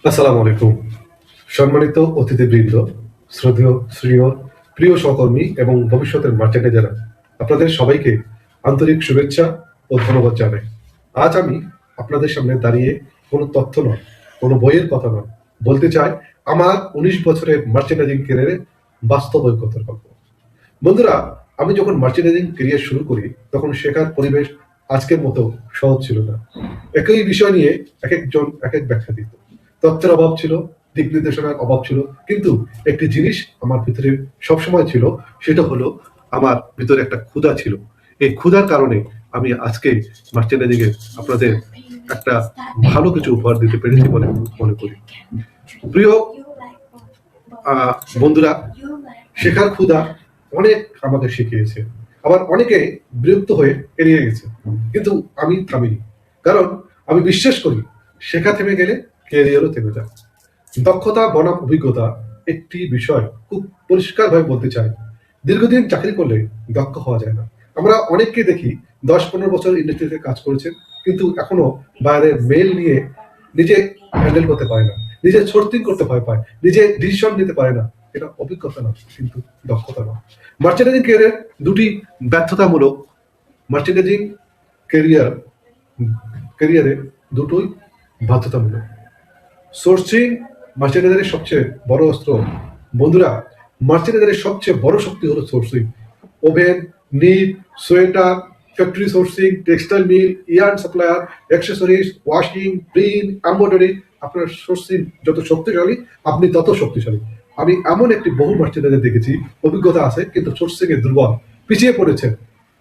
আসসালামু আলাইকুম। সম্মানিত অতিথিবৃন্দ, শ্রদ্ধেয় সিনিয়র প্রিয় সহকর্মী এবং ভবিষ্যতের মার্চেন্ডাইজাররা, আপনাদের সবাইকে আন্তরিক শুভেচ্ছা ও ধন্যবাদ জানাই। আজ আমি আপনাদের সামনে দাঁড়িয়ে কোনো তথ্য নয়, কোনো বইয়ের কথা নয়, বলতে চাই আমার ১৯ বছরের মার্চেন্ডাইজিং ক্যারিয়ারের বাস্তব অভিজ্ঞতার গল্প। বন্ধুরা, আমি যখন মার্চেন্ডাইজিং ক্যারিয়ার শুরু করি তখন শেখার পরিবেশ আজকের মতো সহজ ছিল না। একই বিষয় নিয়ে একেকজন একেক ব্যাখ্যা দিত। তথ্যের অভাব ছিল, দিক নির্দেশনার অভাব ছিল, কিন্তু একটি জিনিস আমার ভিতরে সবসময় ছিল, সেটা হলো আমার ভিতরে একটা ক্ষুধা ছিল। এই ক্ষুধার কারণে আমি আজকে মার্চেন্ডাইজিং এ আপনাদের একটা ভালো কিছু উপহার দিতে পেরেছি বলে মনে করি। প্রিয় বন্ধুরা, শেখার ক্ষুধা অনেক আমাকে শিখিয়েছে, আবার অনেকে বিরক্ত হয়ে এড়িয়ে গেছে, কিন্তু আমি থামিনি। কারণ আমি বিশ্বাস করি শেখা থেমে গেলে ক্যারিয়ারও থেমে যায়। দক্ষতা বনাম অভিজ্ঞতা একটি বিষয় খুব পরিষ্কারভাবে বলতে চাই। দীর্ঘদিন চাকরি করলে দক্ষ হওয়া যায় না। আমরা অনেককে দেখি ১০-১৫ বছর ইন্ডাস্ট্রিতে কাজ করেছেন, কিন্তু এখনো বাইরের মেল নিয়ে নিজে হ্যান্ডেল করতে পারে না, নিজে সোর্সিং করতে ভয় পায়, নিজে ডিসিশন নিতে পারে না। এটা অভিজ্ঞতা না, কিন্তু দক্ষতা না। মার্চেন্ডাইজিং ক্যারিয়ার দুটি ব্যর্থতামূলক। মার্চেন্ডাইজিং ক্যারিয়ার ক্যারিয়ারে দুটোই বাধ্যতামূলক। সোর্সিং মার্চেন্ডাইজারের সবচেয়ে বড় অস্ত্র। বন্ধুরা, মার্চেন্ডাইজারের সবচেয়ে বড় শক্তি হলো sourcing. Woven, knit, sweater, factory sourcing, textile mill, yarn supplier, accessories, washing, print, embroidery. আপনার সোর্সিং যত শক্তিশালী, আপনি তত শক্তিশালী। আমি এমন একটি বহু মার্চেন্ডাইজার দেখেছি, অভিজ্ঞতা আছে কিন্তু সোর্সিং এ দুর্বল, পিছিয়ে পড়েছেন।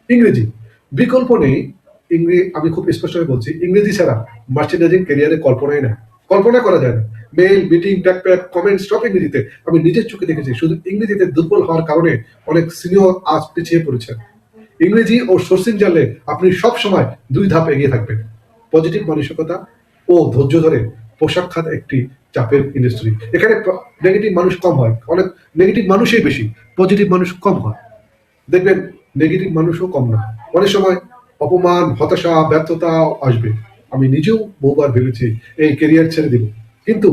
ইংরেজি বিকল্প নেই। আমি খুব স্পষ্টভাবে বলছি, ইংরেজি ছাড়া মার্চেন্ডাইজিং ক্যারিয়ারে কল্পনাই না, কল্পনা করা যায় না। মেইল, মিটিং, ট্যাগপ্যাড, কমেন্ট সব ইংরেজিতে। আমি নিজের চোখে দেখেছি শুধু ইংরেজিতে দুর্বল হওয়ার কারণে অনেক সিনিয়র আজ পিছিয়ে পড়েছেন। ইংরেজি ও সোর্সিং জানলে আপনি সব সময় ২ ধাপ এগিয়ে থাকবেন। পজিটিভ মানসিকতা ও ধৈর্য ধরে। পোশাক খাত একটি চাপের ইন্ডাস্ট্রি, এখানে নেগেটিভ মানুষ কম হয়, অনেক নেগেটিভ মানুষই বেশি, পজিটিভ মানুষ কম হয়। দেখবেন নেগেটিভ মানুষও কম না। অনেক সময় অপমান, হতাশা, ব্যর্থতা আসবে। আমি নিজেও বহুবার ভেবেছি এই ক্যারিয়ার ছেড়ে দিব, কিন্তু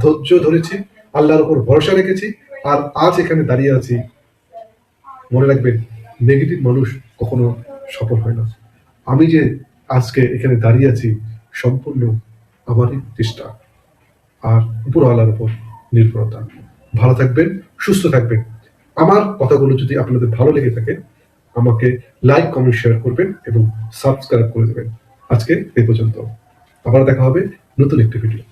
ধৈর্য ধরেছি, আল্লাহর উপর ভরসা রেখেছি, আর আজ এখানে দাঁড়িয়ে আছি। মনে রাখবেন, নেগেটিভ মানুষ কখনো সফল হয় না। আমি যে আজকে এখানে দাঁড়িয়ে আছি সম্পূর্ণ আমারই চেষ্টা আর উপরওয়ালার উপর নির্ভরতা। ভালো থাকবেন, সুস্থ থাকবেন। আমার কথাগুলো যদি আপনাদের ভালো লেগে থাকে, আমাকে লাইক, কমেন্ট, শেয়ার করবেন এবং সাবস্ক্রাইব করে দেবেন। আজকে এই পর্যন্ত। আবার দেখা হবে নতুন একটি ভিডিও।